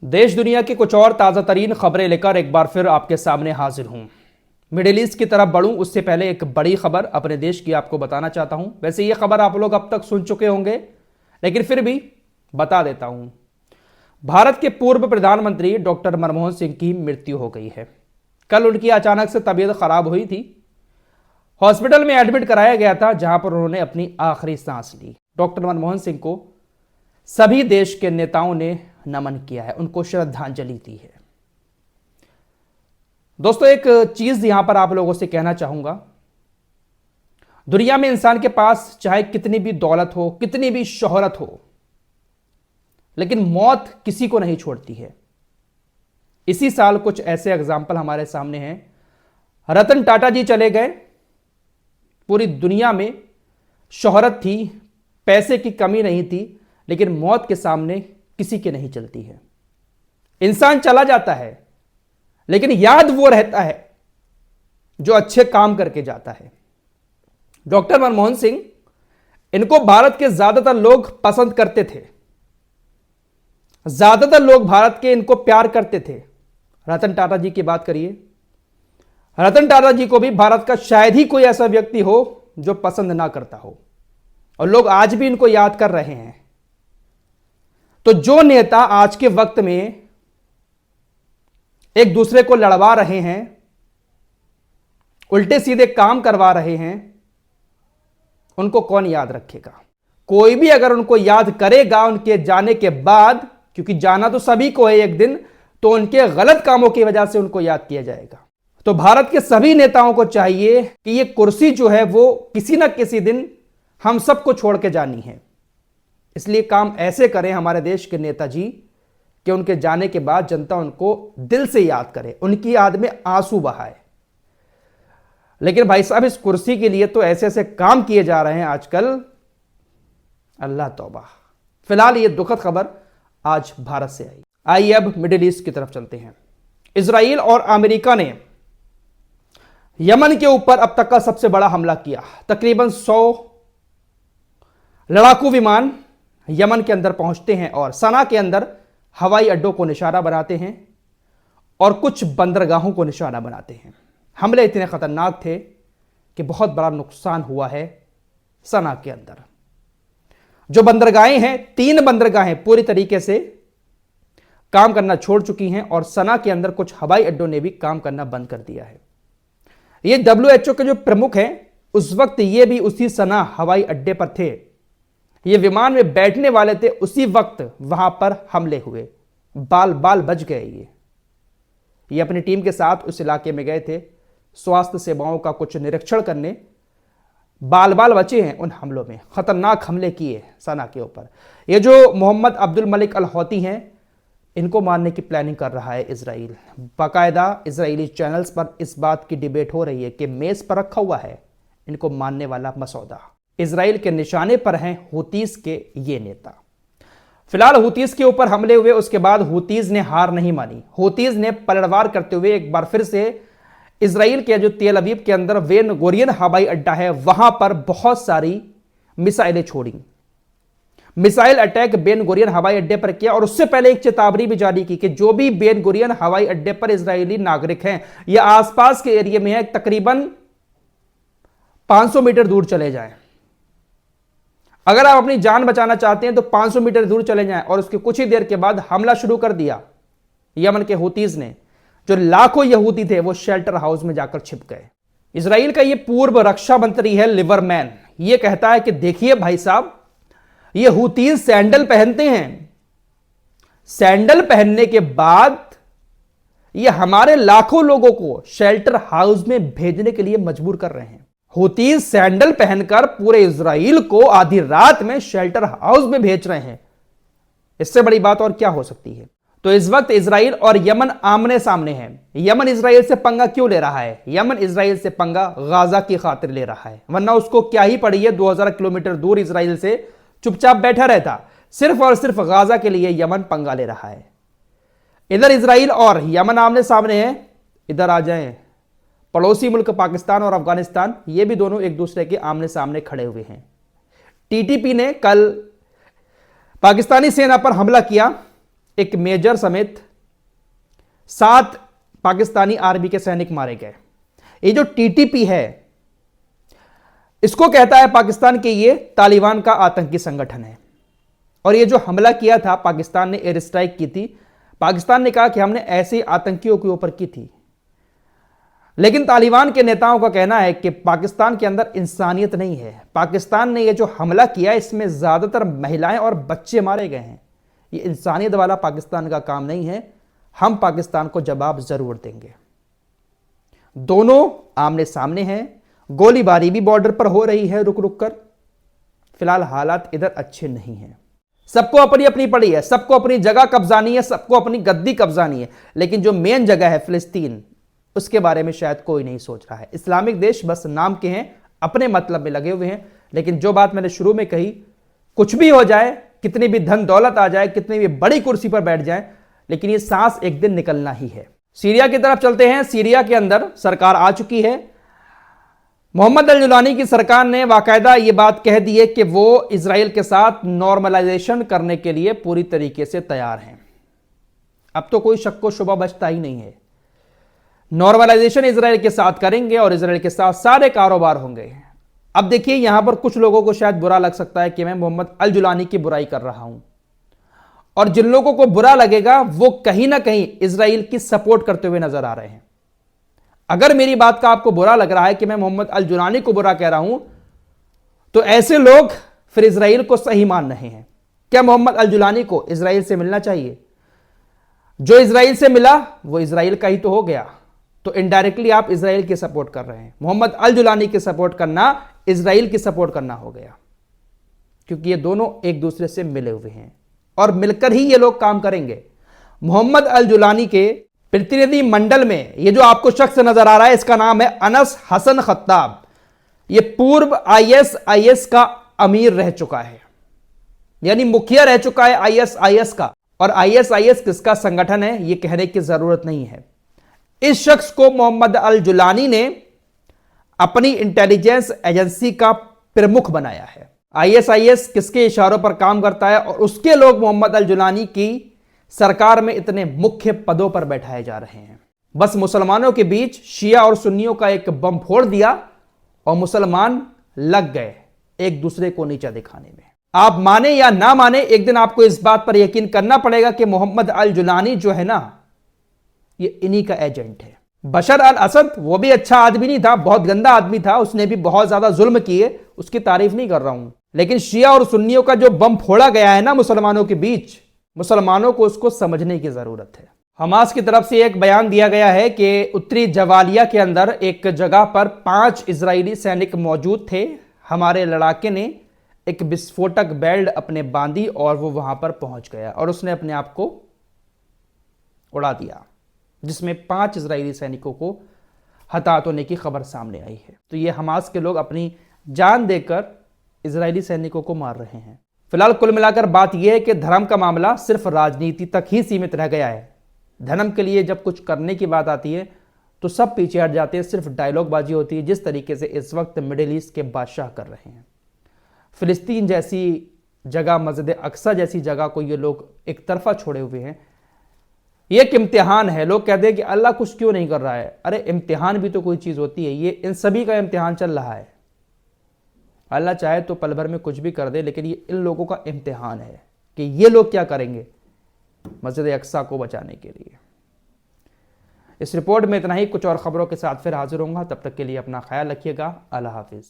देश दुनिया की कुछ और ताज़ा तरीन खबरें लेकर एक बार फिर आपके सामने हाजिर हूं। मिडिल ईस्ट की तरफ बढ़ूं उससे पहले एक बड़ी खबर अपने देश की आपको बताना चाहता हूं। वैसे ये खबर आप लोग अब तक सुन चुके होंगे, लेकिन फिर भी बता देता हूं। भारत के पूर्व प्रधानमंत्री डॉक्टर मनमोहन सिंह की मृत्यु हो गई है। कल उनकी अचानक से तबीयत खराब हुई थी। हॉस्पिटल में एडमिट कराया गया था, जहां पर उन्होंने अपनी आखिरी सांस ली। डॉक्टर मनमोहन सिंह को सभी देश के नेताओं ने नमन किया है, उनको श्रद्धांजलि दी है। दोस्तों, एक चीज यहां पर आप लोगों से कहना चाहूंगा। दुनिया में इंसान के पास चाहे कितनी भी दौलत हो, कितनी भी शोहरत हो, लेकिन मौत किसी को नहीं छोड़ती है। इसी साल कुछ ऐसे एग्जाम्पल हमारे सामने हैं। रतन टाटा जी चले गए। पूरी दुनिया में शोहरत थी, पैसे की कमी नहीं थी, लेकिन मौत के सामने किसी के नहीं चलती है। इंसान चला जाता है, लेकिन याद वो रहता है जो अच्छे काम करके जाता है। डॉक्टर मनमोहन सिंह, इनको भारत के ज्यादातर लोग पसंद करते थे, ज्यादातर लोग भारत के इनको प्यार करते थे। रतन टाटा जी की बात करिए, रतन टाटा जी को भी भारत का शायद ही कोई ऐसा व्यक्ति हो जो पसंद ना करता हो, और लोग आज भी इनको याद कर रहे हैं। तो जो नेता आज के वक्त में एक दूसरे को लड़वा रहे हैं, उल्टे सीधे काम करवा रहे हैं, उनको कौन याद रखेगा? कोई भी अगर उनको याद करेगा उनके जाने के बाद, क्योंकि जाना तो सभी को है एक दिन, तो उनके गलत कामों की वजह से उनको याद किया जाएगा। तो भारत के सभी नेताओं को चाहिए कि ये कुर्सी जो है वो किसी ना किसी दिन हम सबको छोड़ के जानी है। इसलिए काम ऐसे करें हमारे देश के नेताजी कि उनके जाने के बाद जनता उनको दिल से याद करे, उनकी याद में आंसू बहाए। लेकिन भाई साहब, इस कुर्सी के लिए तो ऐसे ऐसे काम किए जा रहे हैं आजकल, अल्लाह तौबा। फिलहाल ये दुखद खबर आज भारत से आई। आइए अब मिडिल ईस्ट की तरफ चलते हैं। इजराइल और अमेरिका ने यमन के ऊपर अब तक का सबसे बड़ा हमला किया। तकरीबन 100 लड़ाकू विमान यमन के अंदर पहुंचते हैं और सना के अंदर हवाई अड्डों को निशाना बनाते हैं और कुछ बंदरगाहों को निशाना बनाते हैं। हमले इतने खतरनाक थे कि बहुत बड़ा नुकसान हुआ है सना के अंदर। जो बंदरगाहें हैं, 3 बंदरगाहें पूरी तरीके से काम करना छोड़ चुकी हैं और सना के अंदर कुछ हवाई अड्डों ने भी काम करना बंद कर दिया है। ये WHO के जो प्रमुख हैं, उस वक्त ये भी उसी सना हवाई अड्डे पर थे। ये विमान में बैठने वाले थे, उसी वक्त वहां पर हमले हुए। बाल बाल बच गए। ये अपनी टीम के साथ उस इलाके में गए थे स्वास्थ्य सेवाओं का कुछ निरीक्षण करने। बाल बाल बचे हैं उन हमलों में। खतरनाक हमले किए सना के ऊपर। ये जो मोहम्मद अब्दुल मलिक अल हौती हैं, इनको मारने की प्लानिंग कर रहा है इजराइल। बाकायदा इजरायली चैनल्स पर इस बात की डिबेट हो रही है कि मेज पर रखा हुआ है इनको मारने वाला मसौदा। इजराइल के निशाने पर हैं हुतीस के ये नेता। फिलहाल हुतीस के ऊपर हमले हुए, उसके बाद हुतीस ने हार नहीं मानी। हुतीस ने पलटवार करते हुए एक बार फिर से इजराइल के जो तेल अवीव के अंदर बेन गुरियन हवाई अड्डा है, वहां पर बहुत सारी मिसाइलें छोड़ी। मिसाइल अटैक बेन गुरियन हवाई अड्डे पर किया और उससे पहले एक चेतावनी भी जारी की कि जो भी बेन गुरियन हवाई अड्डे पर इजरायली नागरिक हैं या आसपास के एरिया में है, तकरीबन 500 मीटर दूर चले जाएं। अगर आप अपनी जान बचाना चाहते हैं तो 500 मीटर दूर चले जाएं। और उसके कुछ ही देर के बाद हमला शुरू कर दिया यमन के हुतीज ने। जो लाखों यहूदी थे वो शेल्टर हाउस में जाकर छिप गए। इजराइल का ये पूर्व रक्षा मंत्री है लिवरमैन, ये कहता है कि देखिए भाई साहब, ये हुतीज सैंडल पहनते हैं, सैंडल पहनने के बाद ये हमारे लाखों लोगों को शेल्टर हाउस में भेजने के लिए मजबूर कर रहे हैं। हुतीज सैंडल पहनकर पूरे इजराइल को आधी रात में शेल्टर हाउस में भेज रहे हैं। इससे बड़ी बात और क्या हो सकती है? तो इस वक्त इजराइल और यमन आमने सामने हैं। यमन इजराइल से पंगा क्यों ले रहा है? यमन इजराइल से पंगा गाजा की खातिर ले रहा है, वरना उसको क्या ही पड़ी है 2000 किलोमीटर दूर इजराइल से चुपचाप बैठा रहता। सिर्फ और सिर्फ गाजा के लिए यमन पंगा ले रहा है। इधर इजराइल और यमन आमने सामने है। इधर आ जाएं पड़ोसी मुल्क पाकिस्तान और अफगानिस्तान, ये भी दोनों एक दूसरे के आमने सामने खड़े हुए हैं। टीटीपी ने कल पाकिस्तानी सेना पर हमला किया एक मेजर समेत 7 पाकिस्तानी आर्मी के सैनिक मारे गए। ये जो टीटीपी है, इसको कहता है पाकिस्तान के ये तालिबान का आतंकी संगठन है। और ये जो हमला किया था, पाकिस्तान ने एयर स्ट्राइक की थी, पाकिस्तान ने कहा कि हमने ऐसे आतंकियों के ऊपर की थी। लेकिन तालिबान के नेताओं का कहना है कि पाकिस्तान के अंदर इंसानियत नहीं है। पाकिस्तान ने ये जो हमला किया, इसमें ज्यादातर महिलाएं और बच्चे मारे गए हैं। ये इंसानियत वाला पाकिस्तान का काम नहीं है। हम पाकिस्तान को जवाब जरूर देंगे। दोनों आमने सामने हैं। गोलीबारी भी बॉर्डर पर हो रही है रुक रुक कर। फिलहाल हालात इधर अच्छे नहीं हैं। सबको अपनी अपनी पड़ी है, सबको अपनी जगह कब्जानी है, सबको अपनी गद्दी कब्जानी है। लेकिन जो मेन जगह है फिलिस्तीन, उसके बारे में शायद कोई नहीं सोच रहा है। इस्लामिक देश बस नाम के हैं, अपने मतलब में लगे हुए हैं। लेकिन जो बात मैंने शुरू में कही, कुछ भी हो जाए, कितनी भी धन दौलत आ जाए, कितनी भी बड़ी कुर्सी पर बैठ जाए, लेकिन ये सांस एक दिन निकलना ही है। सीरिया की तरफ चलते हैं। सीरिया के अंदर सरकार आ चुकी है। मोहम्मद अल जुलानी की सरकार ने बाकायदा ये बात कह दी है कि वो इजराइल के साथ नॉर्मलाइजेशन करने के लिए पूरी तरीके से तैयार हैं। अब तो कोई शक व शुबा बचता ही नहीं है। नॉर्मलाइजेशन इजराइल के साथ करेंगे और इजराइल के साथ सारे कारोबार होंगे। अब देखिए, यहां पर कुछ लोगों को शायद बुरा लग सकता है कि मैं मोहम्मद अल जुलानी की बुराई कर रहा हूं, और जिन लोगों को बुरा लगेगा वो कहीं ना कहीं इजराइल की सपोर्ट करते हुए नजर आ रहे हैं। अगर मेरी बात का आपको बुरा लग रहा है कि मैं मोहम्मद अल जुलानी को बुरा कह रहा हूं, तो ऐसे लोग फिर इजराइल को सही मान रहे हैं। क्या मोहम्मद अल जुलानी को इजराइल से मिलना चाहिए? जो इजराइल से मिला वो इजराइल का ही तो हो गया। तो इनडायरेक्टली आप इजराइल की सपोर्ट कर रहे हैं। मोहम्मद अल जुलानी की सपोर्ट करना इजराइल की सपोर्ट करना हो गया, क्योंकि ये दोनों एक दूसरे से मिले हुए हैं और मिलकर ही ये लोग काम करेंगे। मोहम्मद अल जुलानी के प्रतिनिधि मंडल में ये जो आपको शख्स नजर आ रहा है, इसका नाम है अनस हसन खत्ताब। ये पूर्व आईएसआईएस का अमीर रह चुका है, यानी मुखिया रह चुका है आईएसआईएस का। और आईएसआईएस किसका संगठन है ये कहने की जरूरत नहीं है। इस शख्स को मोहम्मद अल जुलानी ने अपनी इंटेलिजेंस एजेंसी का प्रमुख बनाया है। आईएसआईएस किसके इशारों पर काम करता है, और उसके लोग मोहम्मद अल जुलानी की सरकार में इतने मुख्य पदों पर बैठाए जा रहे हैं। बस मुसलमानों के बीच शिया और सुन्नियों का एक बम फोड़ दिया और मुसलमान लग गए एक दूसरे को नीचा दिखाने में। आप माने या ना माने, एक दिन आपको इस बात पर यकीन करना पड़ेगा कि मोहम्मद अल जुलानी जो है ना, ये इन्हीं का एजेंट है। बशर अल असद वो भी अच्छा आदमी नहीं था, बहुत गंदा आदमी था, उसने भी बहुत ज्यादा जुल्म किए, उसकी तारीफ नहीं कर रहा हूं। लेकिन शिया और सुन्नियों का जो बम फोड़ा गया है ना मुसलमानों के बीच, मुसलमानों को उसको समझने की जरूरत है। हमास की तरफ से एक बयान दिया गया है कि उत्तरी जवालिया के अंदर एक जगह पर 5 इजरायली सैनिक मौजूद थे। हमारे लड़ाके ने एक विस्फोटक बेल्ट अपने बांधी और वो वहां पर पहुंच गया और उसने अपने आप को उड़ा दिया, जिसमें 5 इजरायली सैनिकों को हताहत होने की खबर सामने आई है। तो ये हमास के लोग अपनी जान देकर इजरायली सैनिकों को मार रहे हैं। फिलहाल कुल मिलाकर बात यह है कि धर्म का मामला सिर्फ राजनीति तक ही सीमित रह गया है। धर्म के लिए जब कुछ करने की बात आती है तो सब पीछे हट जाते हैं, सिर्फ डायलॉगबाजी होती है, जिस तरीके से इस वक्त मिडिल ईस्ट के बादशाह कर रहे हैं। फिलिस्तीन जैसी जगह, मस्जिद अक्सा जैसी जगह को ये लोग एक तरफा छोड़े हुए हैं। ये एक इम्तिहान है। लोग कहते हैं कि अल्लाह कुछ क्यों नहीं कर रहा है। अरे इम्तिहान भी तो कोई चीज़ होती है। ये इन सभी का इम्तिहान चल रहा है। अल्लाह चाहे तो पल भर में कुछ भी कर दे, लेकिन ये इन लोगों का इम्तिहान है कि ये लोग क्या करेंगे मस्जिद अक्सा को बचाने के लिए। इस रिपोर्ट में इतना ही। कुछ और खबरों के साथ फिर हाजिर होऊंगा। तब तक के लिए अपना ख्याल रखिएगा। अल्लाह हाफिज़।